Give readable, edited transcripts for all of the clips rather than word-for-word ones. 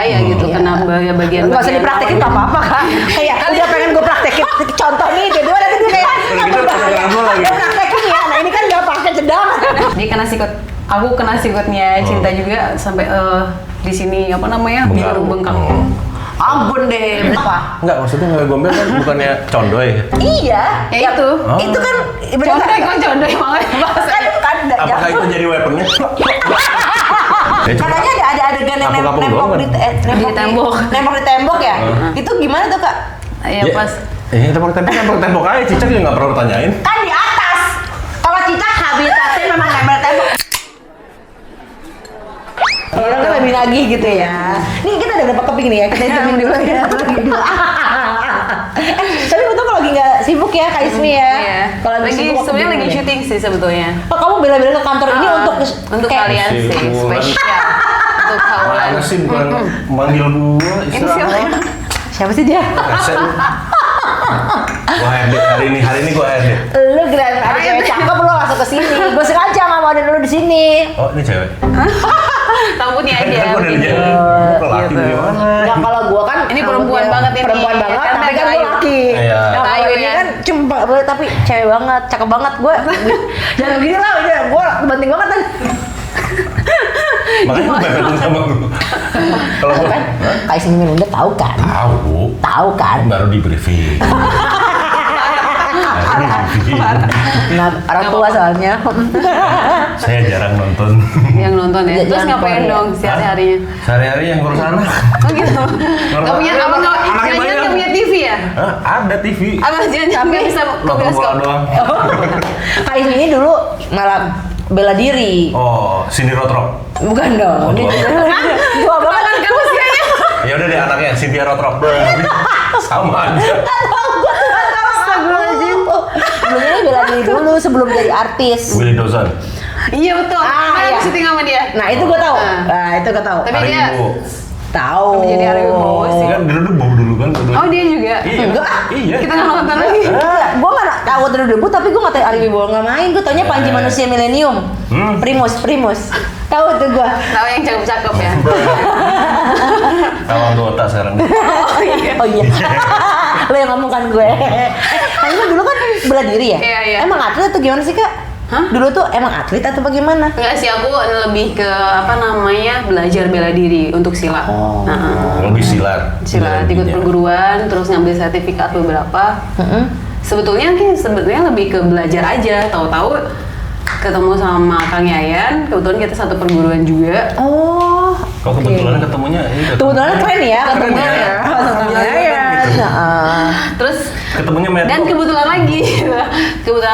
bahaya gitu, kena bagian. Nggak usah dipraktekin nggak apa-apa kan? Kayak udah pengen gue praktekin contoh nih, kedua nanti dia kayak Kita lagi. praktekin ya. Nah ini kan nggak pakai cedang. Dia kena sikut, aku kena sikutnya Cinta juga sampai di sini apa namanya bengkak. Ampun deh. Apa? Enggak, maksudnya ngegombel kan bukannya condoy. Iya. Ya itu. Itu kan Condoy kok condoy banget. kan Apakah itu jadi weaponnya? katanya ada adegan yang Kapok-kapok nembok doang di tembok. nembok di tembok ya. Itu gimana tuh kak? Ya pas. Tembok aja, Cicak juga nggak perlu tanyain. Kan di atas. Kalau cicak habitatnya memang nempel tembok. Orang kan lebih nagih gitu ya. Nih kita udah dapat topik nih ya. Kita jamin dulu ya. Tapi betul kalau lagi nggak sibuk ya Kak Ismi ya. Iya. Kalau Lagi sibuk, aku sebenarnya bingung lagi deh. syuting sih sebetulnya. Oh kamu bela-bela ke kantor ini Untuk kayak- kalian sih Sibuk. spesial untuk kawan. Mana sih bukan manggil gua Ini siapa? istirahat. Siapa sih dia? Rese lu. Gua HRD hari ini gua HRD. Lu kira ada cewek cakep lu langsung ke sini. Gue sengaja nggak mau ada lu di sini. Oh, ini cewek. Rambutnya aja. Kan gua dari begini. jauh. Kok laki Gitu. gimana? Nah kalau gua kan Ini perempuan banget ini. Perempuan banget, Kan tapi kan Ayu. gua laki. Iya. Nah, kalau Ayu ini ya. kan cuma tapi cewek banget, cakep banget gua. Jangan gini lah, udah gua penting banget kan. Makanya gua bebetin sama gua. Kalau gua Kan Kak Ismi udah tahu kan? Tahu kan? baru di briefing. Nah, orang tua soalnya. Saya jarang nonton. Yang nonton ya. Terus Jangan ngapain Korea. dong sehari-harinya? Sehari-hari yang ngurus anak. Oh gitu. Gak punya apa nggak? Anaknya Jangan banyak. nggak punya TV ya? Hah? Ada TV. Apa jangan nggak bisa ke Nonton bola bioskop? doang. Kak Ismi ini dulu malah bela diri. Oh, Cindy Rothrock. Bukan dong. Ini tua banget Kan usianya. Ya udah deh anaknya Cynthia Rothrock. Sama aja. Astagfirullahaladzim. Sebelumnya bela diri dulu sebelum jadi artis. Willy Dozan. Iya betul. Iya. Aku syuting sama dia. Nah itu gue tahu. Ah. Nah itu gue tahu. Tapi dia Haribo. Tahu. Kamu jadi Ari Wibowo sih. Kan dulu bau dulu kan. Oh dia juga. Iya. Enggak. Iya. Kita nggak nonton lagi. Gue nggak tahu dari debut tapi gue nggak tahu Ari Wibowo nggak main. Gue taunya Panji Manusia Milenium. Primus. Tahu tuh gue. Tahu yang cakep-cakep ya. Kalau Dota sekarang. Oh iya. Oh iya. Lo yang ngomong kan gue. Kamu dulu kan bela diri ya? Iya, iya. Emang atlet atau gimana sih kak? Hah? Dulu tuh emang atlet atau bagaimana? Enggak sih, aku lebih ke apa namanya belajar bela diri untuk silat. Oh. Lebih silat. Silat ikut perguruan, terus ngambil sertifikat beberapa. Sebetulnya lebih ke belajar aja. Tahu-tahu ketemu sama Kang Yayan, kebetulan kita satu perguruan juga. Oh. Kok kebetulan ketemunya ini Kebetulan keren ya ketemunya ya. ya. Sama Yayan. Nah, Terus ketemunya metro. dan kebetulan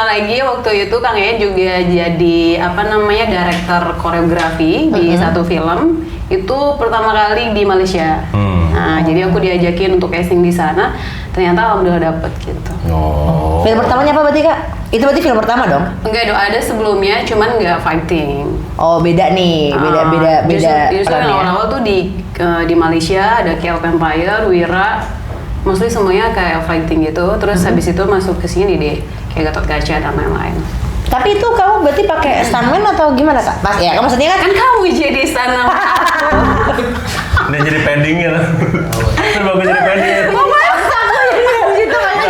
lagi waktu itu Kang Yayan juga jadi apa namanya direktur koreografi di satu film itu pertama kali di Malaysia. Nah jadi aku diajakin untuk casting di sana, ternyata alhamdulillah dapet gitu. Oh. Film pertamanya apa berarti kak? Itu berarti film pertama dong? Enggak dong, ada sebelumnya, cuman nggak fighting. Oh beda nih, beda Justru yang perannya. awal-awal tuh di Malaysia ada K.O. Empire, Wira, mostly semuanya kayak fighting gitu. Terus habis itu masuk ke sini deh, kayak Gatot Kaca dan lain-lain. Tapi itu kamu berarti pakai stuntman atau gimana kak? Pas ya, maksudnya kan? Kan kamu jadi sana. Ini jadi pendingnya. Ini bagus jadi pendingnya. Nah,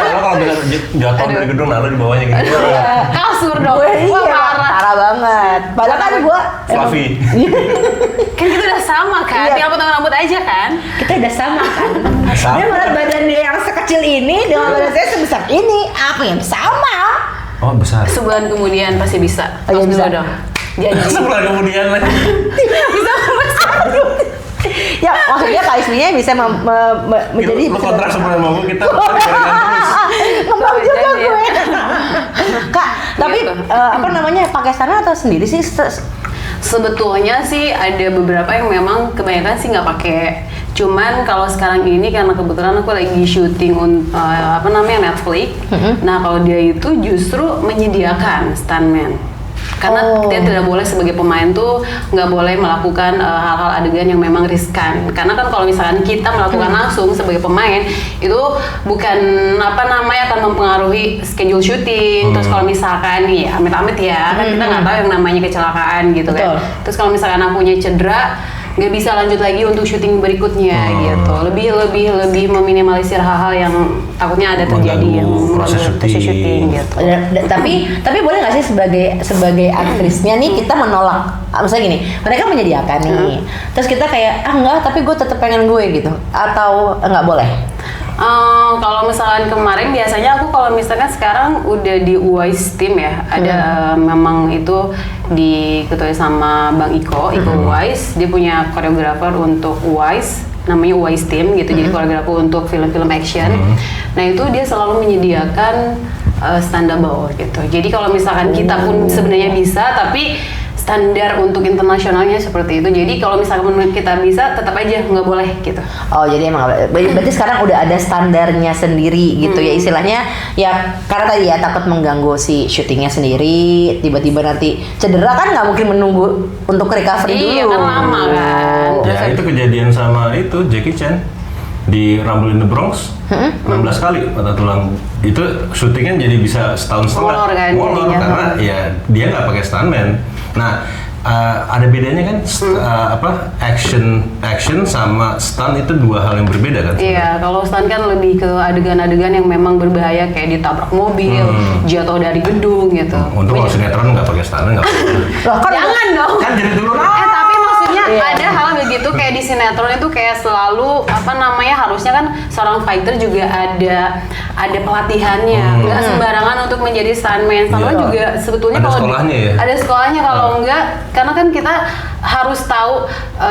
lo kalau bisa jatuh dari gedung, nah lo di bawahnya gitu. Kasur dong. Gue Wah, iya, parah. parah banget. Padahal kan gue Fluffy. Kan kita udah sama kan, Iya. tinggal potong rambut aja kan. kita udah sama kan. Sama. Dia melihat badan dia yang sekecil ini dengan badan saya sebesar ini, apa yang sama? Oh besar. Sebulan kemudian pasti bisa. Oh, iya, Tos bisa. dulu dong. Janji. Sebulan kemudian lagi. Bisa Ya maksudnya Kak Isminya bisa menjadi Lo kontrak sebulan mau kita gara-gara terus. ngembang juga Janji ya. gue. Kak, tapi Gitu. apa namanya pakai sana atau sendiri sih? Sebetulnya sih ada beberapa yang memang kebanyakan sih nggak pakai. Cuman kalau sekarang ini karena kebetulan aku lagi syuting apa namanya Netflix. Nah kalau dia itu justru menyediakan stuntman. Karena Oh. dia tidak boleh sebagai pemain tuh nggak boleh melakukan hal-hal adegan yang memang riskan. Karena kan kalau misalkan kita melakukan langsung sebagai pemain itu bukan apa namanya akan mempengaruhi schedule syuting. Terus kalau misalkan ya amit-amit ya kan kita nggak tahu yang namanya kecelakaan gitu Betul. kan. Terus kalau misalkan akunya cedera nggak bisa lanjut lagi untuk syuting berikutnya gitu. Lebih meminimalisir hal-hal yang takutnya ada terjadi yang proses syuting gitu. Tapi boleh nggak sih sebagai aktrisnya nih kita menolak, misalnya gini, mereka menyediakan nih, terus kita kayak enggak, tapi gue tetap pengen gue gitu, atau enggak boleh? Kalau misalkan kemarin biasanya aku kalau misalkan sekarang udah di Uwais Team ya, ada memang itu diketuai sama Bang Iko Uwais, dia punya koreografer untuk Uwais, namanya Uwais Team gitu, jadi koreografer untuk film-film action. Nah itu dia selalu menyediakan stand up bawah gitu. Jadi kalau misalkan kita pun sebenarnya bisa, tapi standar untuk internasionalnya seperti itu. Jadi kalau misalkan kita bisa, tetap aja nggak boleh gitu. Oh jadi emang berarti sekarang udah ada standarnya sendiri gitu ya istilahnya ya, karena tadi ya takut mengganggu si syutingnya sendiri, tiba-tiba nanti cedera kan nggak mungkin menunggu untuk recovery dulu. Iya kan lama kan. Ya itu kejadian sama itu Jackie Chan di Rumble in the Bronx 16 kali patah tulang. Itu syutingnya jadi bisa setahun setengah molor karena ya dia nggak pakai stuntman. Nah ada bedanya kan action sama stunt itu dua hal yang berbeda kan? Iya, kalau stunt kan lebih ke adegan-adegan yang memang berbahaya kayak ditabrak mobil, jatuh dari gedung gitu. Untuk kalau sinetron nggak pakai stuntman nggak apa-apa. Jangan dong. Kan jadi dulu. Tapi maksudnya ada hal begitu kayak di sinetron itu kayak selalu harusnya kan seorang fighter juga ada pelatihannya, nggak sembarangan untuk menjadi stuntman. Sama juga sebetulnya ada kalau sekolahnya ya? Ada sekolahnya, kalau enggak karena kan kita harus tahu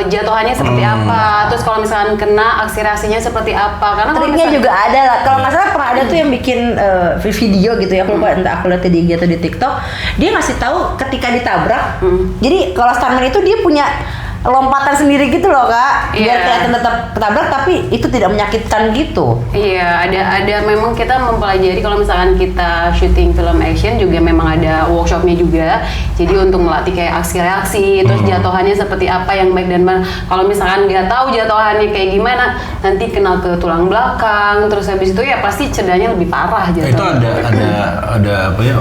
jatuhannya seperti apa, terus kalau misalkan kena aksi reaksinya seperti apa. Karena triknya juga ada lah. Kalau nggak salah pernah ada tuh yang bikin video gitu ya, aku lupa entah aku lihat di IG atau di TikTok, dia ngasih tahu ketika ditabrak. Jadi kalau stuntman itu dia punya lompatan sendiri gitu loh Kak, biar kelihatan tetap ketabrak tapi itu tidak menyakitkan gitu. Iya, ada memang kita mempelajari kalau misalkan kita syuting film action juga memang ada workshopnya juga. Jadi untuk melatih kayak aksi reaksi, terus jatuhannya seperti apa yang baik dan mana. Kalau misalkan nggak tahu jatuhannya kayak gimana, nanti kena ke tulang belakang, terus habis itu ya pasti cederanya lebih parah jatuhnya. Itu ada apa ya?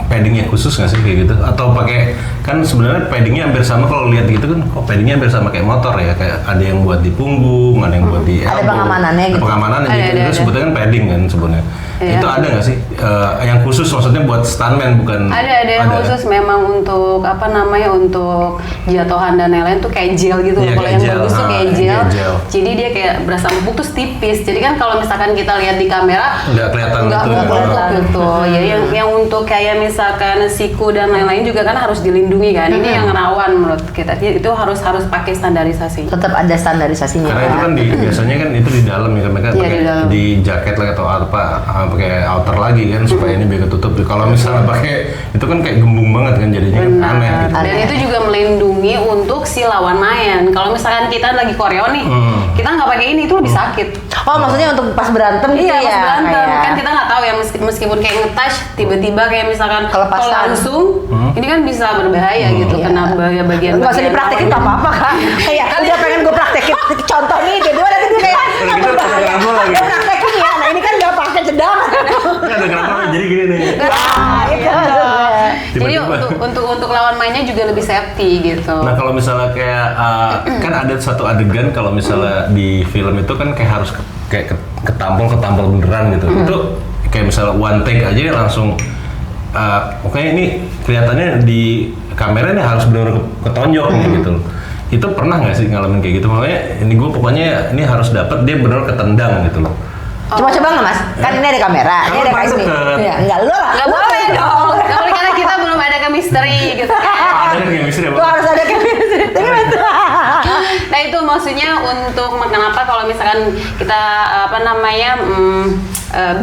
Paddingnya khusus nggak sih kayak gitu? Atau pakai, kan sebenarnya paddingnya hampir sama kalau lihat gitu kan, kok paddingnya hampir sama kayak motor ya, kayak ada yang buat di punggung, ada yang buat di elbow, ada pengamanannya gitu. Pengamanannya gitu, itu sebetulnya kan padding kan sebenarnya. Itu ada nggak sih yang khusus maksudnya buat stuntman bukan? Ada yang khusus memang untuk untuk jatuhan dan lain-lain tuh kayak gel gitu loh. Kalau yang bagus tuh kayak gel. Jadi dia kayak berasa empuk terus tipis. Jadi kan kalau misalkan kita lihat di kamera nggak kelihatan gitu. Ya yang untuk kayak misalkan siku dan lain-lain juga kan harus dilindungi kan. Ini yang rawan menurut kita. Itu harus pakai standarisasi. Tetap ada standarisasinya. Karena itu kan biasanya kan itu di dalam ya, mereka pakai di jaket lah atau apa, pakai outer lagi kan supaya ini biar ketutup. Kalau misalnya pakai itu kan kayak gembung banget kan, jadinya kan aneh gitu. Dan itu juga melindungi untuk si lawan main. Kalau misalkan kita lagi koreo nih, kita nggak pakai ini itu lebih sakit. Oh maksudnya untuk pas berantem gitu ya? Iya, pas berantem. Kan kita nggak tahu ya, meskipun kayak nge-touch tiba-tiba kayak misalkan kalau langsung, ini kan bisa berbahaya gitu, kena bagian. Nggak usah dipraktekin nggak apa-apa Kak. Kayak udah pengen gue praktekin contoh nih, kedua nanti dia kayak udah praktekin ya. Nah ini kan nggak pakai cedang. Ada kenapa jadi gini nih. Jadi untuk lawan mainnya juga lebih safety gitu. Nah kalau misalnya kayak kan ada satu adegan kalau misalnya di film itu kan kayak harus kayak ketampol beneran gitu. Itu kayak misalnya one take aja langsung oke ini kelihatannya di kamera ini harus benar-benar ketonjok nih gitu. Itu pernah nggak sih ngalamin kayak gitu? Makanya ini gue pokoknya ini harus dapat dia benar ketendang gitu loh. Coba nggak Mas? Kan ini ada kamera, ini ada Kaismi. Ya, enggak lu lah. Nggak boleh dong. Nggak boleh karena kita belum ada chemistry gitu. Ada chemistry ya? Lu harus ada chemistry. Nah itu maksudnya untuk kenapa kalau misalkan kita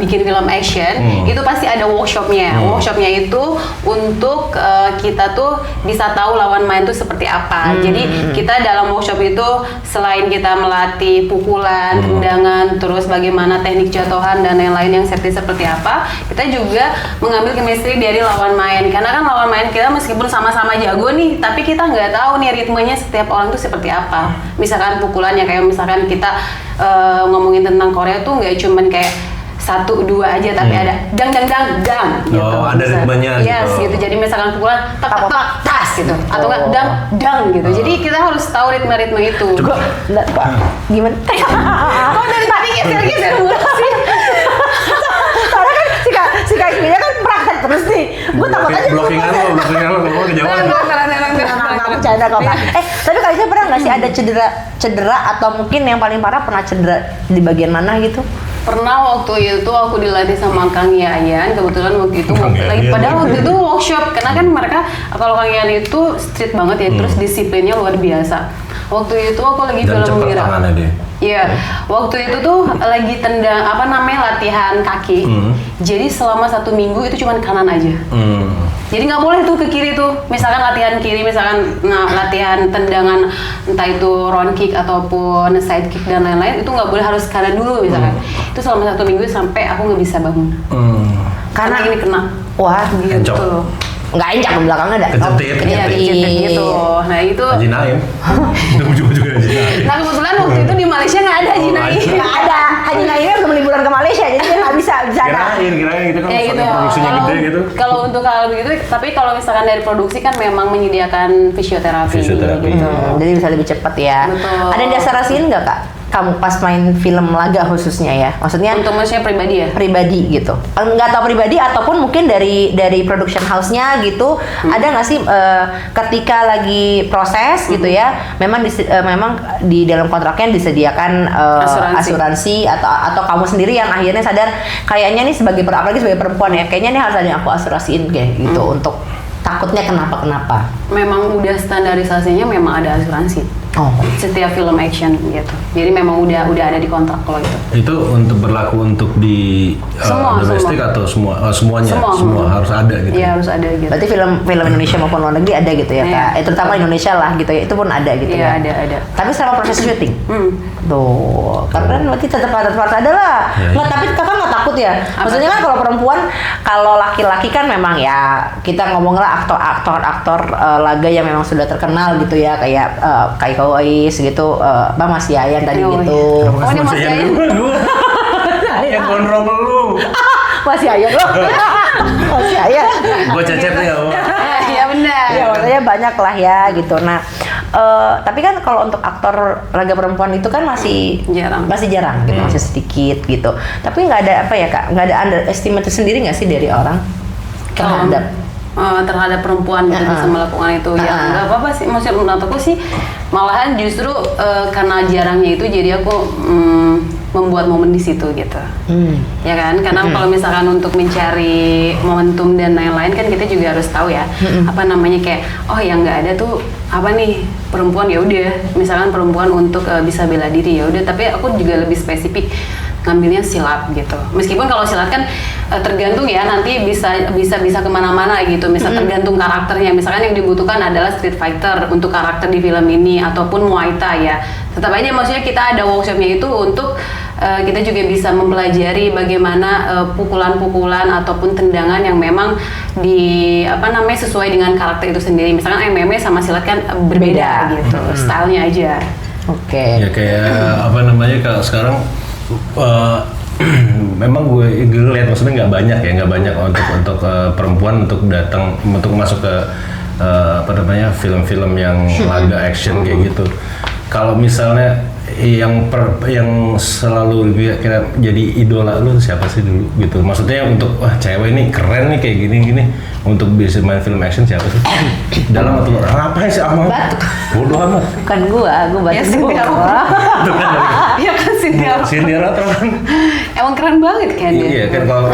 bikin film action, itu pasti ada workshopnya. Workshopnya itu untuk kita tuh bisa tahu lawan main tuh seperti apa. Jadi kita dalam workshop itu selain kita melatih pukulan, tendangan, terus bagaimana teknik jatuhan dan lain-lain yang safety seperti apa, kita juga mengambil chemistry dari lawan main. Karena kan lawan main kita meskipun sama-sama jago nih, tapi kita nggak tahu nih ritmenya setiap orang tuh seperti apa. Misalkan pukulannya kayak misalkan kita ngomongin tentang Korea tuh nggak cuman kayak 1, 2 aja, tapi ada dang gitu. Oh, ada ritmenya gitu. Yes, gitu. Jadi misalkan pukulan tak tas gitu, atau enggak dang gitu. Jadi kita harus tahu ritme-ritme itu. Enggak, Pak. Gimana? Kok dari tadi geser-geser mulu sih? Soalnya kan si Kak Isminya kan praktek terus nih. Gue takut aja blockingan lo ngomong kejauhan. Nggak bercanda kok Kak. Tapi Kak Ismi pernah nggak sih ada cedera atau mungkin yang paling parah pernah cedera di bagian mana gitu? Pernah waktu itu aku dilatih sama Kang Yayan, kebetulan waktu itu padahal waktu itu workshop, karena kan mereka kalau Kang Yayan itu strict banget ya, terus disiplinnya luar biasa. Waktu itu aku lagi Dan film cepet Wira. tangannya dia. Iya, waktu itu tuh lagi tendang latihan kaki. Jadi selama 1 minggu itu cuma kanan aja. Jadi nggak boleh tuh ke kiri tuh. Misalkan latihan kiri, misalkan latihan tendangan entah itu round kick ataupun side kick dan lain-lain itu nggak boleh, harus kanan dulu misalkan. Itu selama 1 minggu sampai aku nggak bisa bangun. Karena ini kena. Wah, gitu. Nggak encak di belakangnya ada. Kejentik gitu. Nah itu. Haji Naim. Ujung-ujungnya Haji Naim. Nah kebetulan waktu itu di Malaysia nggak ada Haji Naim. Nggak ada. Haji Naimnya udah liburan ke Malaysia, jadi dia nggak bisa di sana. Kirain gitu kan, Ya gitu. produksinya gede gitu. Kalau untuk hal begitu, tapi kalau misalkan dari produksi kan memang menyediakan fisioterapi. Gitu. Jadi bisa lebih cepat ya. Betul. Ada yang dasar-rasiin nggak Kak? Kamu pas main film laga khususnya ya, maksudnya Untuk manusia pribadi ya? pribadi gitu, nggak tahu pribadi ataupun mungkin dari production house-nya gitu, ada nggak sih ketika lagi proses gitu ya, memang di dalam kontraknya disediakan asuransi atau kamu sendiri yang akhirnya sadar kayaknya nih apalagi sebagai perempuan ya, kayaknya nih harus ada yang aku asuransiin kayak gitu untuk takutnya kenapa. Memang udah standarisasinya memang ada asuransi. Setiap film action gitu. Jadi memang udah ada di kontrak kalau itu. Itu berlaku untuk di domestik atau semuanya? Semua harus ada gitu. Iya, harus ada gitu. Berarti film Indonesia maupun luar negeri ada gitu ya Kak. Terutama Indonesia lah gitu ya. Itu pun ada gitu ya. Iya, ada. Tapi selama proses syuting. Tuh, karena berarti tetap ada lah. Nggak, tapi Kakak nggak takut ya? Maksudnya kan kalau perempuan, kalau laki-laki kan memang ya kita ngomong lah aktor laga yang memang sudah terkenal gitu ya, kayak Kaiko Ois gitu, Mas Yayan tadi gitu. Oh, ini Mas Yayan. Yang gondrong lu. Mas Yayan loh. Mas Yayan. Gua cecep ya. Iya benar. Ya, maksudnya banyak lah ya gitu. Nah, tapi kan kalau untuk aktor laga perempuan itu kan masih jarang gitu, masih sedikit gitu. Tapi nggak ada apa ya Kak? Nggak ada underestimate sendiri nggak sih dari orang terhadap perempuan gitu bisa melakukan itu? Ya nggak apa-apa sih. Maksudnya menurut aku sih malahan justru karena jarangnya itu jadi aku membuat momen di situ gitu. Ya kan? Karena kalau misalkan untuk mencari momentum dan lain-lain kan kita juga harus tahu ya apa namanya, kayak yang nggak ada tuh apa nih, perempuan ya udah, misalkan perempuan untuk bisa bela diri ya udah, tapi aku juga lebih spesifik ngambilnya silat gitu. Meskipun kalau silat kan tergantung ya, nanti bisa kemana-mana gitu. Misal tergantung karakternya. Misalkan yang dibutuhkan adalah street fighter untuk karakter di film ini ataupun Muay Thai ya. Tetap aja maksudnya kita ada workshopnya itu untuk kita juga bisa mempelajari bagaimana pukulan-pukulan ataupun tendangan yang memang sesuai dengan karakter itu sendiri. Misalkan MMA sama silat kan berbeda gitu, stylenya aja. Oke. Ya kayak kalau sekarang memang gue lihat maksudnya nggak banyak untuk perempuan untuk datang untuk masuk ke film-film yang laga action kayak gitu. Kalau misalnya yang selalu kira jadi idola lu siapa sih dulu gitu? Maksudnya untuk cewek ini keren nih kayak gini untuk bisa main film action siapa sih? Dalam atau luar? Ngapain sih Amal? Batuk. Bodoh amat. Bukan gua batuk. Ya, Cynthia Rothrock. Iya kan Cynthia Rothrock kan. Emang keren banget kan dia. Iya kan kalau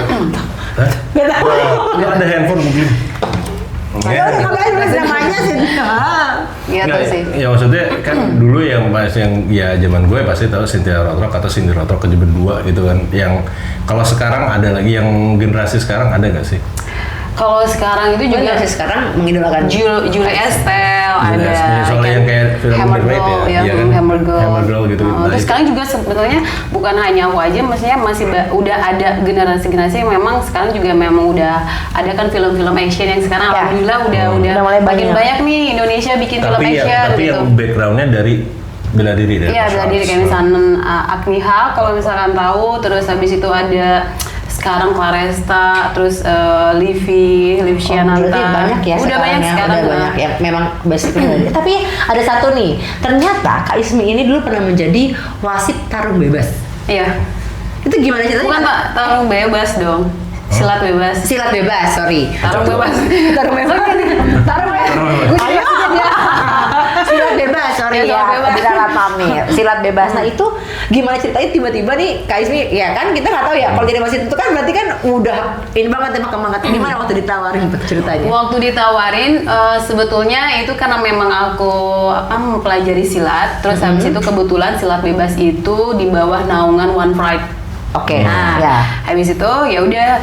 nggak ada handphone mungkin. Namanya sih. Gitu sih. Ya maksudnya kan dulu yang zaman gue pasti tahu Cynthia Rothrock atau Cindy Rothrock aja berdua gitu kan. Yang kalau sekarang ada lagi yang generasi sekarang ada nggak sih? Kalau sekarang itu juga sekarang mengidolakan Julie Estelle ada, soalnya yang kayak film Hammer Girl, Hammer Girl gitu. Terus sekarang juga sebetulnya bukan hanya aku aja, maksudnya masih udah ada generasi yang memang sekarang juga memang udah ada kan film-film action yang sekarang alhamdulillah udah mulai makin banyak nih Indonesia bikin film action. Tapi gitu. yang backgroundnya dari bela diri Iya, bela diri kayak misalnya Agni Hall kalau misalkan tahu, terus habis itu ada sekarang Claresta, terus Livi Shananta. Berarti banyak ya Udah banyak sekarang. Udah banyak ya, memang basicnya dari. Tapi ada satu nih, ternyata Kak Ismi ini dulu pernah menjadi wasit tarung bebas. Iya. Itu gimana ceritanya? Bukan Pak, tarung bebas dong. Silat bebas. Silat bebas, sorry. Tarung bebas. Tarung bebas kan? Tarung bebas. Ayo. Silat bebas, sorry Ya, ya. tarung bebas. Salah paham nih. Silat bebas. Nah itu gimana ceritanya tiba-tiba nih Kak Ismi, ya kan kita nggak tahu ya. Kalau jadi wasit itu kan berarti kan udah ini banget ya banget. Gimana waktu ditawarin ceritanya? Waktu ditawarin sebetulnya itu karena memang aku mempelajari silat, terus habis itu kebetulan silat bebas itu di bawah naungan One Pride. Oke, Nah, ya. habis itu ya udah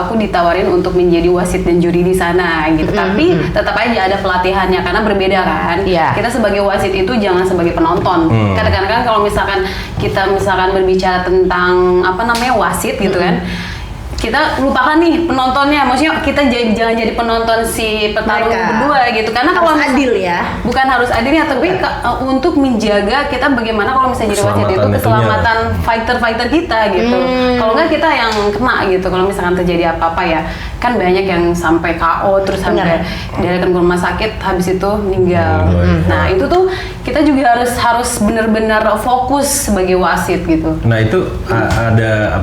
aku ditawarin untuk menjadi wasit dan juri di sana gitu. Tapi tetap aja ada pelatihannya karena berbeda kan. Iya. Kita sebagai wasit itu jangan sebagai penonton. Kadang-kadang kan kalau misalkan kita berbicara tentang wasit gitu kan. Kita lupakan nih penontonnya, maksudnya kita jangan jadi penonton si petarung Mereka. berdua gitu. Karena kalau Harus adil ya. bukan harus adilnya, tapi untuk menjaga kita bagaimana kalau misalnya jadi wasit itu Keselamatan keselamatan fighter kita gitu. Kalau nggak kita yang kena gitu. Kalau misalkan terjadi apa-apa ya, kan banyak yang sampai KO terus sampai dilarikan ke rumah sakit, habis itu meninggal. Nah itu tuh kita juga harus benar-benar fokus sebagai wasit gitu. Nah itu ada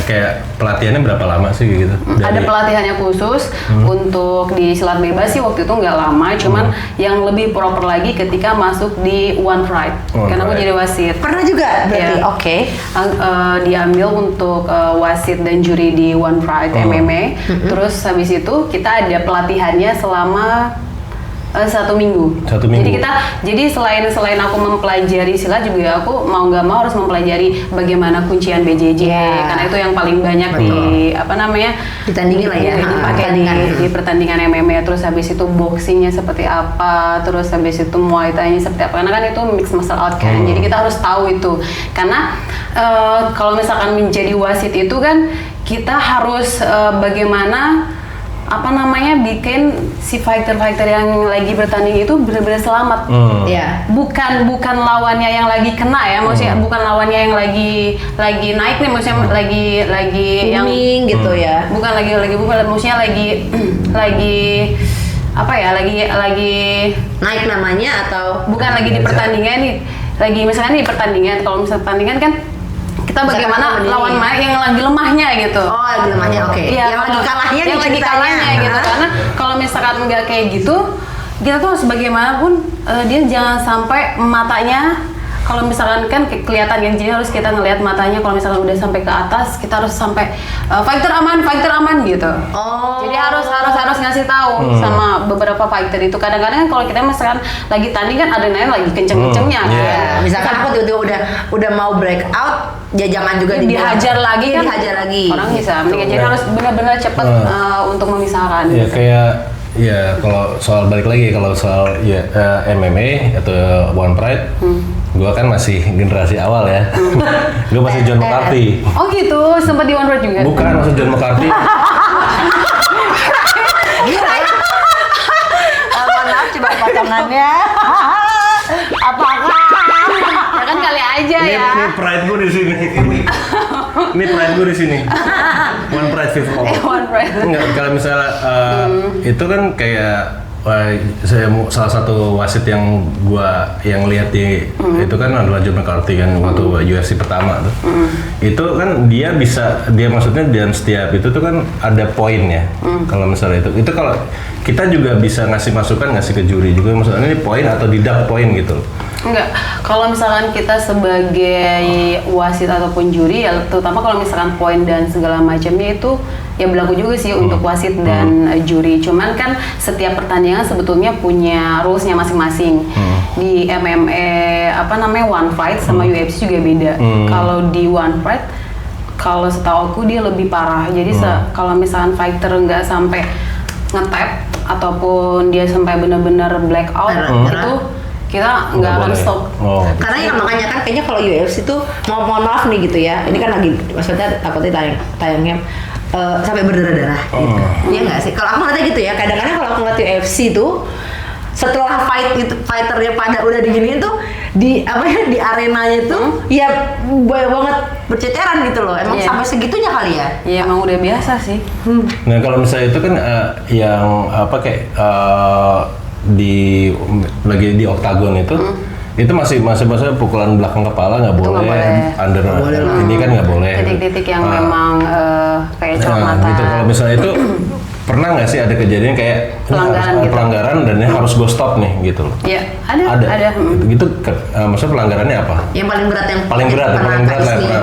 kayak pelatihannya berapa lama sih gitu? Ada pelatihannya khusus untuk di silat bebas sih waktu itu nggak lama, cuman yang lebih proper lagi ketika masuk di One Pride. Karena aku jadi wasit. Pernah juga berarti. Iya. Oke. Diambil untuk wasit dan juri di One Pride MMA. Terus habis itu kita ada pelatihannya selama 1 minggu. 1 minggu. Jadi selain aku mempelajari silat juga aku mau nggak mau harus mempelajari bagaimana kuncian BJJ karena itu yang paling banyak Ditandingin lah ya. dipakai di pertandingan MMA. Terus habis itu boxingnya seperti apa, terus habis itu Muay Thai-nya seperti apa, karena kan itu mixed martial art kan. Jadi kita harus tahu itu karena kalau misalkan menjadi wasit itu kan kita harus bagaimana bikin si fighter yang lagi bertanding itu benar-benar selamat. Iya. Bukan lawannya yang lagi kena ya, maksudnya bukan lawannya yang lagi naik nih, maksudnya lagi yang Booming gitu ya. bukan maksudnya lagi Naik namanya atau bukan lagi di pertandingan nih. Lagi misalnya di pertandingan, kalau misalnya pertandingan kan kita bagaimana Misalkan lawan mana yang lagi lemahnya gitu. Oh, lagi lemahnya, oke. Iya, Yang lagi kalahnya nih yang lagi ceritanya. kalahnya gitu. Karena kalau misalkan nggak kayak gitu, kita tuh harus bagaimanapun dia jangan sampai matanya, kalau misalkan kan kelihatan yang jadi harus kita ngelihat matanya. Kalau misalkan udah sampai ke atas, kita harus sampai fighter aman gitu. Oh. Jadi harus ngasih tahu sama beberapa fighter itu. Kadang-kadang kan kalau kita misalkan lagi tanding kan adrenalin lagi kenceng-kencengnya. Ya, misalkan aku tiba-tiba udah mau break out, ya jangan juga dihajar lagi kan. Dihajar lagi. Orang bisa mendingan, jadi harus benar-benar cepat untuk memisahkan. Ya kayak kalau soal balik lagi kalau soal MMA atau One Pride, gua kan masih generasi awal ya. Gua masih John McCarthy. Oh gitu, sempat di One Pride juga? Bukan, masih John McCarthy. Mohon maaf, coba potongannya. Apakah? Ya kan kali aja ya. Ini pride gua di sini. Ini pride gua di sini. One Pride Fifth All. One Pride. Enggak, kalau misalnya itu kan kayak salah satu wasit yang lihat itu kan adalah John McCarthy kan waktu UFC pertama tuh. Itu kan dia maksudnya dalam setiap itu tuh kan ada poin ya. Kalau misalnya itu kalau kita juga bisa ngasih masukan ngasih ke juri juga, maksudnya ini poin atau deduct poin gitu. Enggak, kalau misalkan kita sebagai wasit ataupun juri ya, terutama kalau misalkan poin dan segala macamnya itu ya berlaku juga sih untuk wasit dan juri. Cuman kan setiap pertandingan sebetulnya punya rulesnya masing-masing. Di MMA One Fight sama UFC juga beda. Kalau di One Fight, kalau setahu aku dia lebih parah. Jadi kalau misalkan fighter nggak sampai nge-tap ataupun dia sampai benar-benar black out itu kita nggak akan stop. Karena makanya kan kayaknya kalau UFC tuh mohon maaf nih gitu ya. Ini kan lagi maksudnya takutnya tayangnya sampai berdarah-darah gitu. Iya nggak sih? Kalau aku ngeliatnya gitu ya. Kadang-kadang kalau aku ngeliat UFC tuh setelah fighternya pada udah diginiin tuh di apa ya di arenanya tuh ya banyak banget berceceran gitu loh. Emang sampai segitunya kali ya? Iya, emang udah biasa sih. Nah kalau misalnya itu kan yang apa kayak lagi di oktagon itu masih maksudnya pukulan belakang kepala nggak boleh, under ini kan nggak boleh. Titik-titik yang memang kayak colok mata. Gitu. Kalau misalnya itu pernah nggak sih ada kejadian kayak pelanggaran dan ini harus gue stop nih gitu loh? Iya, ada. Gitu, maksudnya pelanggarannya apa? Yang paling berat lah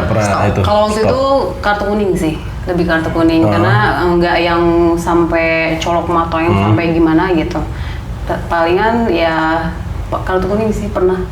pernah itu. Kalau waktu itu kartu kuning sih, lebih kartu kuning karena nggak yang sampai colok mata yang sampai gimana gitu. Palingan ya kartu kuning sih pernah.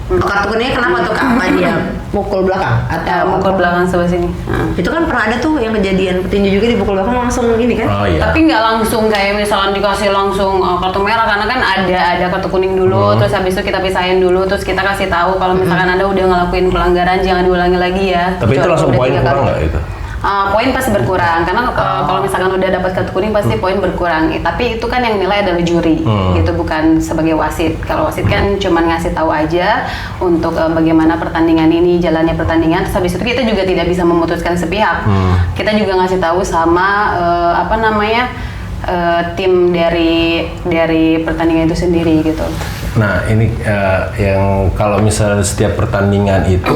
Kartu kuningnya kenapa tuh Kak? Apa dia mukul belakang atau mukul belakang sebelah sini? Itu kan pernah ada tuh yang kejadian petinju juga dipukul belakang langsung ini kan? Oh, iya. Tapi nggak langsung kayak misalnya dikasih langsung kartu merah karena kan ada kartu kuning dulu, terus habis itu kita pisahin dulu, terus kita kasih tahu kalau misalkan Anda udah ngelakuin pelanggaran jangan diulangi lagi ya. Tapi itu langsung poin kurang nggak itu? Poin pasti berkurang karena kalau misalkan udah dapat kartu kuning pasti poin berkurang. Tapi itu kan yang nilai adalah juri, gitu bukan sebagai wasit. Kalau wasit kan cuman ngasih tahu aja untuk bagaimana pertandingan ini jalannya pertandingan. Terus habis itu kita juga tidak bisa memutuskan sepihak. Kita juga ngasih tahu sama tim dari pertandingan itu sendiri gitu. Nah ini yang kalau misalnya setiap pertandingan itu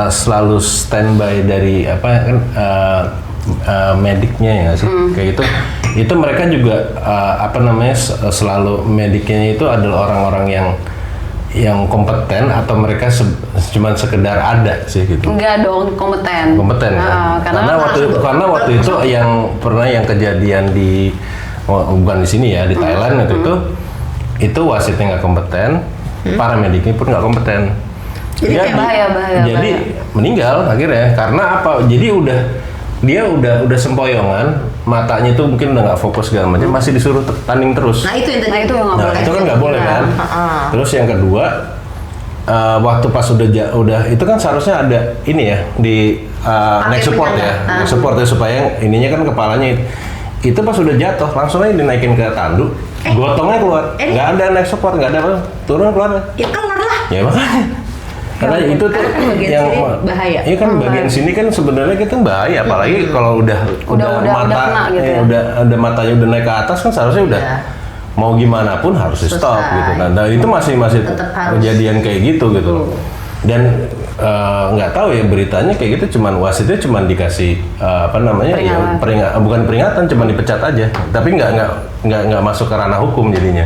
selalu standby dari mediknya ya sih kayak itu mereka juga selalu mediknya itu adalah orang-orang yang kompeten atau mereka cuma sekedar ada sih gitu. Enggak dong, kompeten kan? Karena waktu itu yang pernah yang kejadian bukan di sini ya di Thailand itu wasitnya nggak kompeten, para mediknya pun nggak kompeten. Jadi bahaya. Jadi meninggal akhirnya karena apa? Jadi dia udah sempoyongan, matanya itu mungkin udah nggak fokus segala macam, masih disuruh tanding terus. Nah itu yang nggak boleh. Itu kan nggak boleh kan. Terus yang kedua, waktu pas udah itu kan seharusnya ada ini ya di neck support ya, neck support ya supaya ininya kan kepalanya itu pas udah jatuh langsung aja dinaikin ke tandu, gotongnya keluar, nggak ada neck support, nggak ada apa, turun keluar. Ya keluar lah. Ya makanya. Karena itu tuh yang bahaya. Iya kan bagian sini kan sebenarnya kita bahaya, apalagi kalau udah mata kena gitu ya. udah matanya udah naik ke atas kan seharusnya udah mau gimana pun harus di stop gitu kan. Nah itu masih kejadian kayak gitu. Dan nggak tahu ya beritanya kayak gitu, cuman wasitnya cuman dikasih bukan peringatan, cuman dipecat aja, tapi nggak masuk ke ranah hukum jadinya.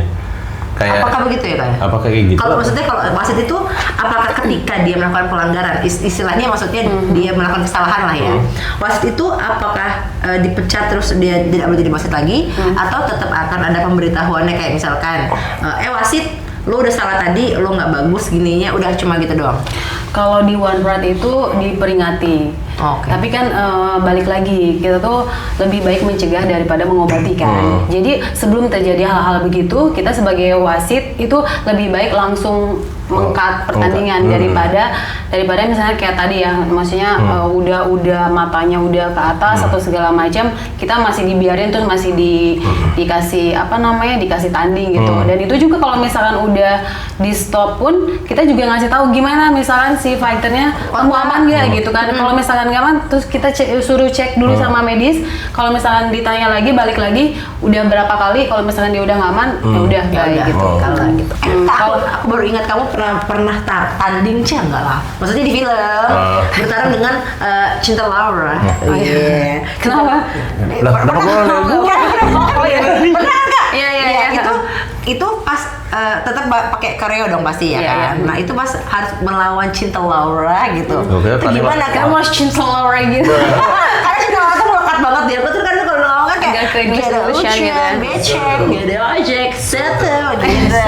Apakah begitu ya Kak? Apakah kayak gitu? Kalau maksudnya kalau wasit itu apakah ketika dia melakukan pelanggaran, istilahnya maksudnya dia melakukan kesalahan lah ya. Wasit itu apakah dipecat terus dia tidak boleh jadi wasit lagi, atau tetap akan ada pemberitahuannya kayak misalkan wasit lo udah salah tadi, lo nggak bagus gininya, udah cuma gitu doang. Kalau di One Rod itu diperingati. Tapi kan balik lagi, kita tuh lebih baik mencegah daripada mengobati kan. Jadi sebelum terjadi hal-hal begitu, kita sebagai wasit itu lebih baik langsung mengkat pertandingan daripada misalnya kayak tadi ya, maksudnya udah matanya udah ke atas atau segala macam, kita masih dibiarin terus masih dikasih dikasih tanding gitu. Dan itu juga kalau misalkan udah di stop pun kita juga ngasih tahu gimana misalkan si fighternya kamu aman nggak gitu kan. Kalau misalkan nggak aman terus kita suruh cek dulu sama medis. Kalau misalkan ditanya lagi balik lagi udah berapa kali, kalau misalkan dia udah nggak aman ya udah baik gitu. Gitu. Aku baru ingat kamu pernah tanding enggak lah. Maksudnya di film bertarung dengan Cinta Laura. Iya. Kenapa? Lah kenapa boleh? Benar enggak? Iya. Itu pas tetap pakai kareo dong pasti ya kan. Nah itu pas harus melawan Cinta Laura gitu. Itu gimana kan? Kamu harus Cinta Laura gitu. Karena Cinta Laura tuh melekat banget dia. Aku tuh kan kalau ngomong kan kayak gak ada Lucian, becek, gak ada ojek, setel gitu.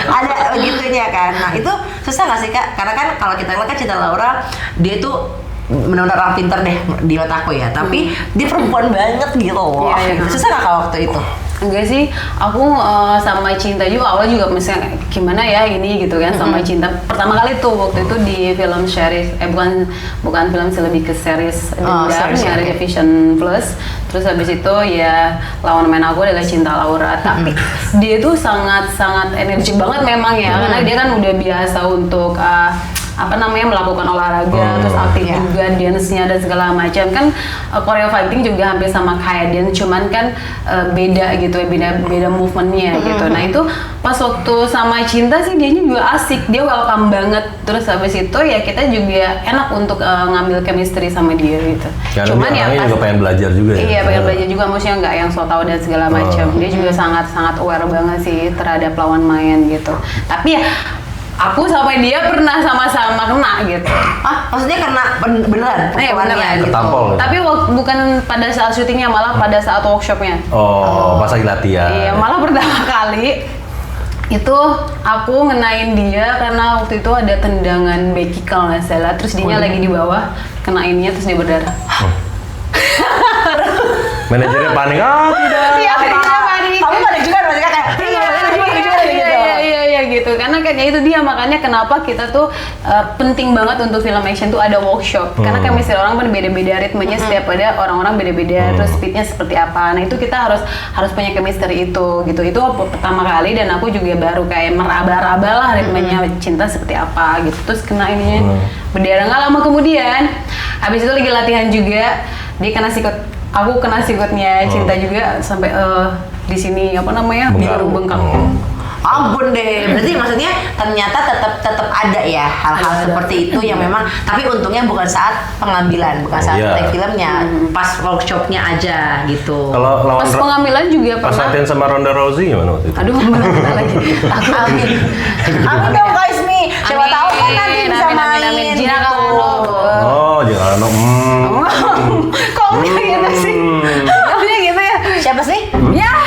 Ada begitunya kan. Nah itu susah gak sih Kak? Karena kan kalau kita lihat kan Cinta Laura dia tuh benar-benar orang pinter deh di otakku ya. Tapi dia perempuan banget gitu loh. Susah gak Kak waktu itu? Enggak sih, aku sama Cinta juga awal juga misalnya gimana ya ini gitu kan sama Cinta pertama kali tuh waktu itu di film series bukan film sih, lebih ke series dendam yang ada di Vision Plus. Terus habis itu ya lawan main aku adalah Cinta Laura, tapi dia tuh sangat energik banget memang ya karena dia kan udah biasa untuk melakukan olahraga, terus aktif juga dance-nya dan segala macam kan. Choreo fighting juga hampir sama kayak dance, cuman kan beda gitu ya, beda movementnya gitu. Nah itu pas waktu sama Cinta sih dianya juga asik, dia welcome banget. Terus habis itu ya kita juga enak untuk ngambil chemistry sama dia gitu. Karena cuman dia ya juga pengen belajar juga ya. Iya pengen belajar juga, maksudnya nggak yang so tau dan segala macam. Dia juga sangat aware banget sih terhadap lawan main gitu. Tapi ya aku sama dia pernah sama-sama kena gitu. Maksudnya kena beneran pukulannya gitu. Ketampol. Tapi bukan pada saat syutingnya, malah pada saat workshopnya. Pas lagi latihan. Iya, malah pertama kali itu aku ngenain dia karena waktu itu ada tendangan back kick kalau nggak salah. Terus dia lagi di bawah, kenainnya terus dia berdarah. Manajernya panik, tidak. Iya, manajernya panik. Kamu panik juga maksudnya kayak Iya gitu, karena kayaknya itu dia makanya kenapa kita tuh penting banget untuk film action tuh ada workshop, karena kan misalnya orang kan beda-beda ritmenya, setiap ada orang-orang beda-beda, terus speednya seperti apa. Nah itu kita harus punya chemistry itu gitu. Itu pertama kali dan aku juga baru kayak meraba-raba lah ritmenya Cinta seperti apa gitu. Terus kena ininya berdarah. Nggak lama kemudian, habis itu lagi latihan juga dia kena sikut. Aku kena sikutnya Cinta juga sampai di sini bengkak. Ampun deh, berarti maksudnya ternyata tetap ada ya hal-hal seperti itu yang memang, tapi untungnya bukan saat pengambilan, bukan saat take filmnya, pas workshopnya aja gitu. Kalau pas pengambilan juga pas pernah. latihan sama Ronda Rousey gimana waktu itu? Aduh, mana lagi. Amin. Amin dong guys nih. Siapa tahu kan nanti bisa main. Gina gitu. Oh, Gina Carano. Kok enggak gitu sih? Namanya gitu ya. Siapa sih? Ya.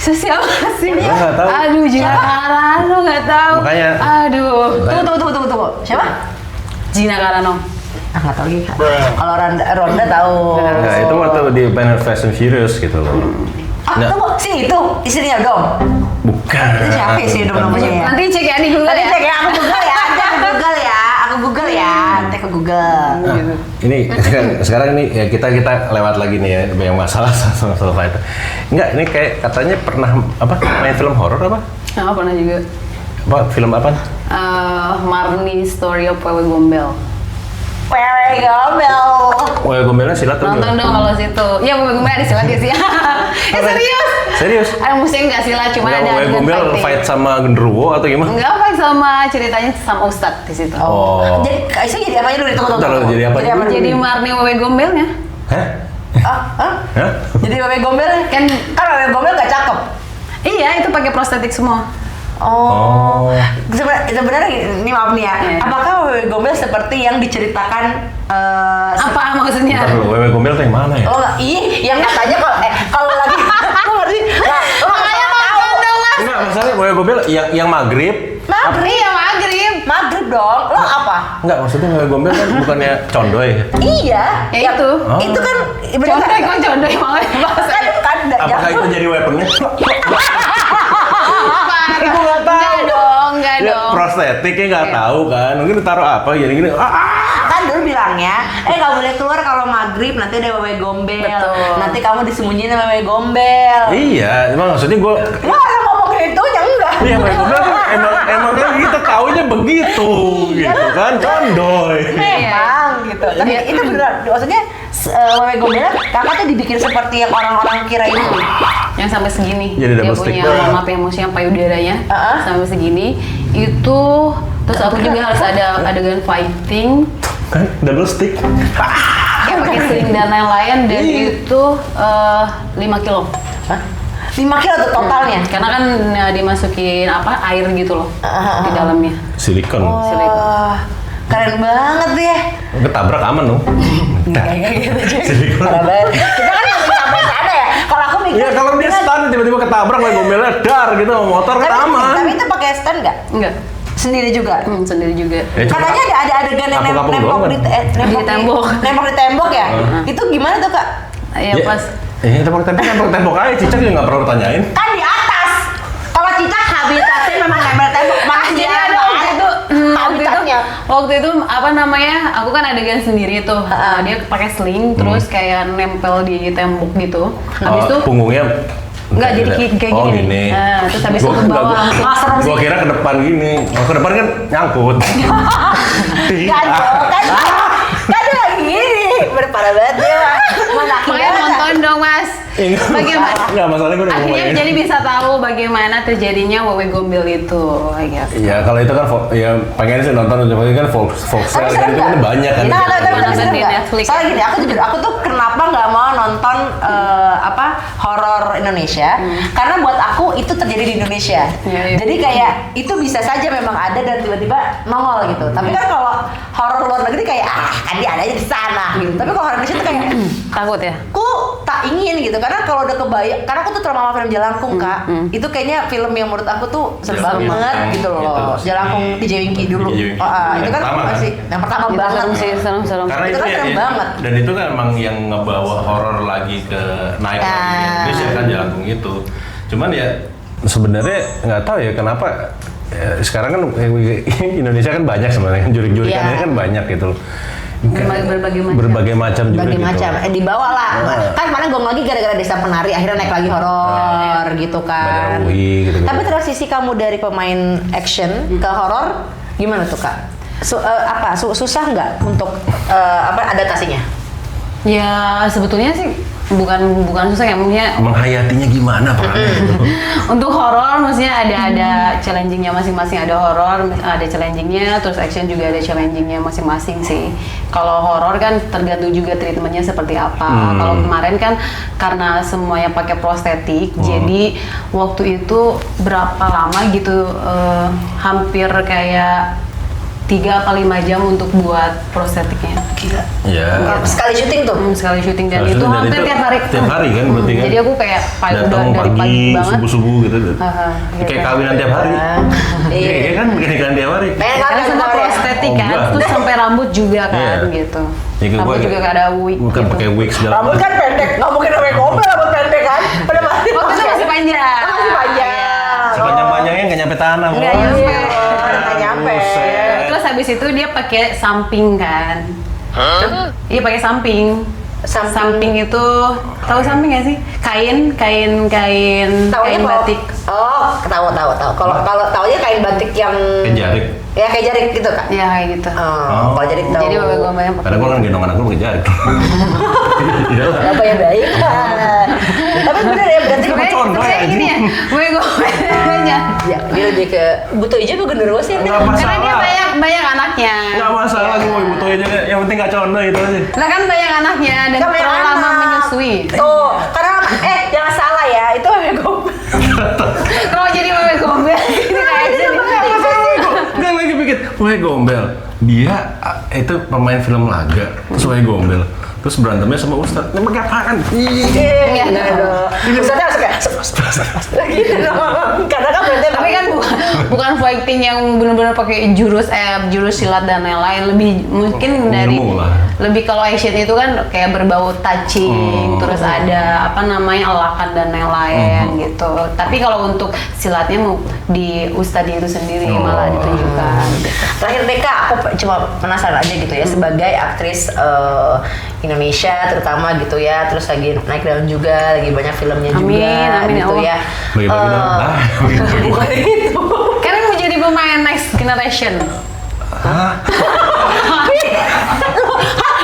Siapa sih? Nggak tahu. Aduh, Gina Carano nggak tahu. Makanya. Aduh. Tunggu. Siapa? Gina Carano. Nggak tahu lagi. Kalau Ronda tahu. Nah, itu waktu di Planet Fast and Furious gitu loh. Tunggu, sih itu istrinya Dom. Bukan. Itu siapa istrinya Dom namanya ya? Nanti cek ya di Google Nanti ya. cek ya, aku Google ya. Nanti aku Google. Ini sekarang ini ya kita lewat lagi nih ya yang masalah fighter. Enggak, ini kayak katanya pernah main film horor apa? Nah, pernah juga. Film apa? Marnie Story of Wewe Gombel. Wewe Gombel. Wewe Gombelnya silat tuh. Nonton dong kalau situ. Iya, Wewe Gombel ada silat ya sih. Serius? Ada musiknya nggak silat, cuma ada Wewe Gombel fight sama genderuwo atau gimana? Enggak, fight sama ceritanya sama Ustadz di situ. Oh. Jadi Aisyah jadi apa dulu? Tunggu. Jadi apa? Jadi Marnie Wewe Gombelnya. Hah? Hah? Jadi Wewe Gombel kan Wewe Gombel gak cakep. Iya, itu pakai prostetik semua. Oh. Sebenarnya ini maaf nih ya. Apakah Wewe Gombel seperti yang diceritakan apa maksudnya? Bentar dulu, Wewe Gombel tuh yang mana ya? Yang katanya kalau lagi aku ngerti. Makanya nonton dong Mas. Enggak, masalahnya Wewe Gombel yang maghrib. Iya, Maghrib dong. Lo apa? Enggak, maksudnya Wewe Gombel kan bukannya condoy. Iya. Ya itu. Itu kan Condoy malah kan Apakah itu jadi weaponnya? Ibu nggak tahu. Enggak dong. Prostetiknya nggak tahu kan? Mungkin taruh apa gini. Kan dulu bilangnya, nggak boleh keluar kalau maghrib, nanti ada Wewe Gombel. Betul. Nanti kamu disembunyiin sama Wewe Gombel. Iya, emang maksudnya gue. Lo nggak ngomong gitu, ya enggak. Iya, Wewe Gombel emang kan kita taunya begitu, gitu kan? Condoy. Memang gitu. Tapi itu beneran. Maksudnya Wewe Gombel kakak tuh dibikin seperti yang orang-orang kira itu. Yang sampai segini. Jadi dia double stick. punya map emosi yang payudaranya sampai segini. Itu terus aku juga harus ada adegan fighting. Kan double stick. Ya pakai sling dan lain-lain dan itu 5 kilo. 5 kilo tuh totalnya. Karena kan dimasukin air gitu loh di dalamnya. Silikon. Wah, keren banget ya. Ketabrak aman dong. Silikon. Parah banget. Kita kan nggak bisa sampai sana ya. Kalau aku mikir. Iya, kalau dia stand tiba-tiba ketabrak Wewe Gombelnya dar gitu sama motor kan aman. Tapi itu pakai stand nggak? Enggak. Sendiri juga. Sendiri juga. Katanya ada adegan yang Kapok-kapok nempel doang di tembok ya. Itu gimana tuh Kak? Ya pas tembok aja, cicak juga nggak perlu tanyain. Kan di atas. Kalau cicak habitatnya memang nempel tembok. Jadi ada waktu itu apa namanya? Aku kan adegan sendiri tuh. Dia pakai sling terus kayak nempel di tembok gitu. Habis itu punggungnya enggak jadi kayak gini. Nah, terus habis itu ke bawah langsung. Gua kira ke depan gini. Oh, ke depan kan nyangkut. Kan dia lagi gini. Berparah banget dia. Makanya nonton dong, Mas. Bagaimana? Enggak, masalahnya gue udah Akhirnya ngomongin. jadi bisa tahu bagaimana terjadinya Wewe Gombel itu, gitu. Iya, kalau itu kan ya pengen sih nonton, tapi kan Foxtel kan itu kan banyak kan. Nah, tapi Nonton seru di nggak? Netflix. Soalnya gini, aku tuh kenapa nggak mau nonton horor Indonesia? Karena buat aku itu terjadi di Indonesia. Iya. Jadi kayak itu bisa saja memang ada dan tiba-tiba nongol gitu. Tapi kan kalau horor luar negeri kayak kan dia ada aja di sana gitu. Tapi kalau horor Indonesia tuh kayak Takut ya? aku tak ingin gitu karena kalau udah kebayang karena aku tuh trauma sama film Jalangkung Kak itu kayaknya film yang menurut aku tuh seru banget gitu loh Jalangkung TJ Winky dulu itu kan yang pertama banget Serem sih, serem. Karena Itu itu kan ya, serem banget. dan itu kan emang yang ngebawa horor lagi ke naik lagi di Indonesia kan Jalangkung itu. Cuman ya sebenarnya nggak tahu ya kenapa sekarang kan Indonesia kan banyak sebenarnya jurik-jurikannya kan banyak gitu loh. Berbagai macam juga berbagai gitu. macam dibawa lah kan kemarin gong lagi gara-gara Desa Penari akhirnya naik lagi horor gitu kan gitu. Tapi transisi kamu dari pemain action ke horor gimana tuh Kak? Susah nggak untuk adaptasinya? Ya sebetulnya sih bukan susah ya, maksudnya menghayatinya gimana Pak? untuk horor maksudnya ada challengingnya masing-masing, ada horor ada challengingnya, terus action juga ada challengingnya masing-masing sih. Kalau horor kan tergantung juga treatmentnya seperti apa. Kalau kemarin kan karena semuanya pakai prostetik, jadi waktu itu berapa lama gitu, hampir kayak 3 apa 5 jam untuk buat prostetiknya. Gila. Ya. Sekali syuting tuh? Sekali syuting dan itu hampir tiap hari. Tiap hari kan berarti kan? Jadi aku kayak datang dari pagi banget. subuh-subuh gitu. Gitu. Kayak kawinan tiap hari. Iya kan nikahan tiap hari. Karena sama prostetik kan, terus sampai rambut juga kan gitu. Ya, rambut juga gak ada wig bukan gitu. pakai wig segala. Rambut kan pendek, nggak mungkin rambut gombel rambut pendek kan? Waktu itu masih panjang. Masih panjang. Sepanjang-panjangnya nggak nyampe tanah. Nggak nyampe. Nggak nyampe. Terus habis itu dia pakai samping kan. Iya pakai samping. Samping itu tahu samping nggak sih? Kain batik. Oh, tahu. Kalau taunya kain batik yang Kayak jarik. ya kayak jarik gitu Kak. Iya kayak gitu. Kalau jarik tahu. Jadi Wewe Gombel yang Karena gua kan gendong anak gua pakai jarik. Iya lah. apa yang baik? Tapi bener ya berarti kayak gini ya. Wewe Gombel aja. ya dia lebih ke butuh aja apa genderuwo sih? Nggak Karena dia masalah. banyak anaknya. Nggak masalah gua butuh aja deh. Yang penting nggak condong gitu aja. Lah kan banyak anaknya dan Kan banyak terlalu lama anak. menyusui. Tuh, karena jangan salah ya, itu Wewe Gombel. Kalau jadi Wewe Gombel ini kayak aja nih. Dia lagi pikir, Wewe Gombel. Dia itu pemain film laga, terus Wewe Gombel. Terus berantemnya sama Ustadz. Ini pakai apaan? Iya dong. Ustaznya harus kayak gitu dong. Karena kan berarti Tapi kan bukan fighting yang benar-benar pakai jurus silat dan lain-lain, lebih mungkin dari Ilmu lah. lebih kalau action itu kan kayak berbau touching, terus ada apa namanya elakan dan lain-lain gitu. Tapi kalau untuk silatnya di Ustadz itu sendiri malah ditunjukkan. Terakhir Deka, aku cuma penasaran aja gitu ya sebagai aktris Indonesia terutama gitu ya, terus lagi naik daun juga, lagi banyak filmnya juga amin, gitu ya. Bagi-bagi dong. Bukan itu. Kan mau jadi pemain next generation. Hah?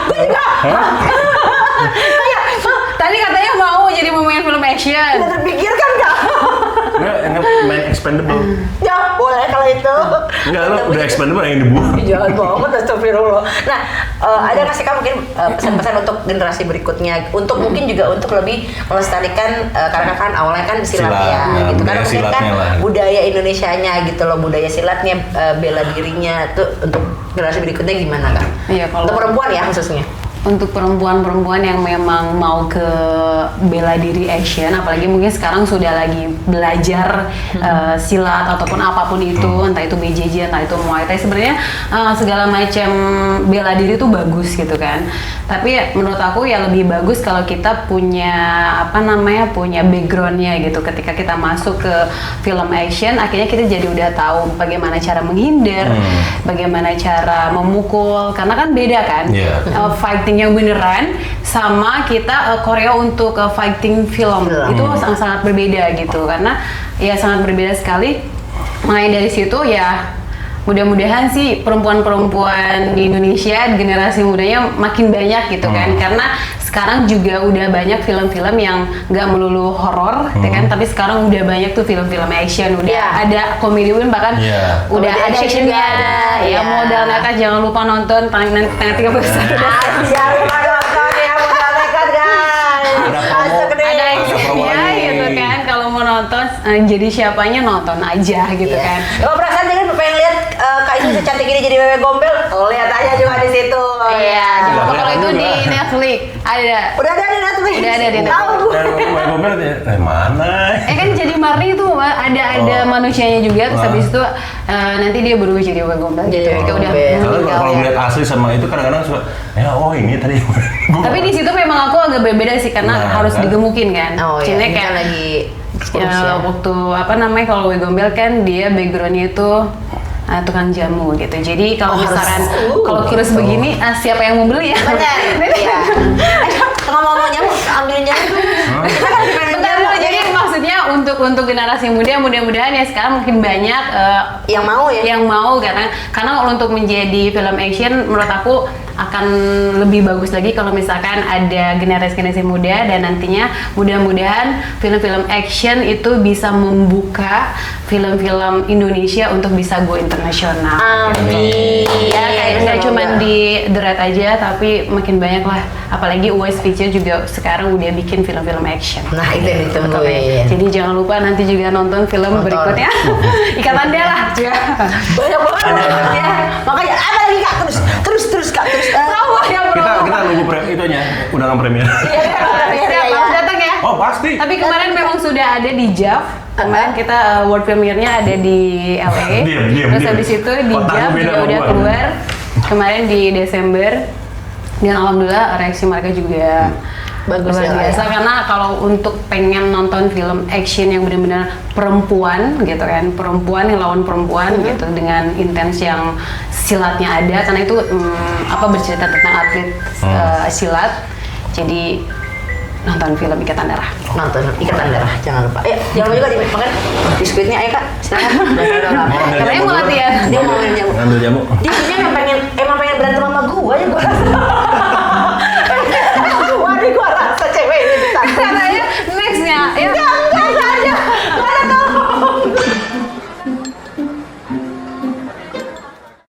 Gue juga. Tadi katanya mau jadi pemain film action. Tidak terpikirkan Kak? Nggak main expendable. Ya boleh kalau itu. Enggak, lo udah expendable yang dibuang. Jangan banget, astagfirullah. Nah, ada nggak sih Kak mungkin pesan-pesan untuk generasi berikutnya, untuk mungkin juga untuk lebih melestarikan karena kan awalnya kan silat ya, gitu kan mungkin kan budaya Indonesianya gitu loh, budaya silatnya, bela dirinya tuh untuk generasi berikutnya gimana Kak? Iya, kalau untuk perempuan ya khususnya. untuk perempuan-perempuan yang memang mau ke bela diri action, apalagi mungkin sekarang sudah lagi belajar silat ataupun apapun itu, entah itu BJJ, entah itu Muay Thai, sebenarnya segala macam bela diri itu bagus gitu kan. Tapi menurut aku ya lebih bagus kalau kita punya punya backgroundnya gitu. Ketika kita masuk ke film action, akhirnya kita jadi udah tahu bagaimana cara menghindar, bagaimana cara memukul, karena kan beda kan. Fighting yang beneran sama kita koreo untuk fighting film itu sangat-sangat berbeda gitu, karena ya sangat berbeda sekali. Makanya dari situ ya mudah-mudahan sih perempuan-perempuan di Indonesia generasi mudanya makin banyak gitu kan, karena sekarang juga udah banyak film-film yang nggak melulu horor, ya kan, tapi sekarang udah banyak tuh film-film action, udah ada komedi pun, bahkan udah ada actionnya, ya modal nekat jangan lupa nonton tanggal 31. Jangan lupa nonton ya, modal nekat guys. Ada actionnya gitu kan, kalau mau nonton jadi siapanya nonton aja gitu kan. Kalau perasaan jangan pengen lihat Kak Isu secantik ini jadi wewe gombel, lihat aja juga di situ. Iya, kalau itu di Netflix ada. Udah ada di Netflix. Udah ada di Netflix. Wewe gombel mana? Kan jadi Marni tuh ada manusianya juga, terus habis itu nanti dia berubah jadi wewe gombel gitu. Kayak udah Kalau melihat asli sama itu kadang-kadang suka ini tadi. Tapi di situ memang aku agak berbeda sih, karena harus digemukin kan. Cina kayak lagi waktu kalau wewe gombel kan dia backgroundnya itu tukang jamu gitu. Jadi kalau misalkan kalau kurus begini, siapa yang mau beli ya? Benar. Iya. Ngomong-ngomong jamu, ambilin jamu tuh. Kita kan Bentar dulu, jadi maksudnya untuk generasi muda mudah-mudahan ya sekarang mungkin banyak yang mau ya. Yang mau karena untuk menjadi film action menurut aku akan lebih bagus lagi kalau misalkan ada generasi muda, dan nantinya mudah-mudahan film-film action itu bisa membuka film-film Indonesia untuk bisa go internasional. Amin. Ya kayak nggak cuma di The Red aja, tapi makin banyak lah. Apalagi Uwais Picture juga sekarang udah bikin film-film action. Nah itu yang ditungguin. Jadi jangan lupa nanti juga nonton film berikutnya. Ikatan dia lah. Banyak banget ya. Makanya apa lagi Kak? Terus Kak, terus. Tahu ya bro. Kita nunggu itunya undangan premier. Harus datang ya. Oh pasti. Tapi kemarin memang sudah ada di JAV. Kemarin kita world premiere-nya ada di LA. Terus habis itu di JAV juga udah keluar. Kemarin di Desember. Dan alhamdulillah reaksi mereka juga bagus luar biasa, karena kalau untuk pengen nonton film action yang benar-benar perempuan gitu kan, perempuan yang lawan perempuan gitu dengan intens yang silatnya ada, karena itu bercerita tentang atlet silat. Jadi nonton film Ikatan Darah. Nonton Ikatan Darah, jangan lupa. Jangan lupa juga dimakan biskuitnya, ayo Kak. Silakan. Katanya mau latihan. Dia mau minum jamu. Ngambil jamu. Dia punya emang pengen berantem sama gua ya gua.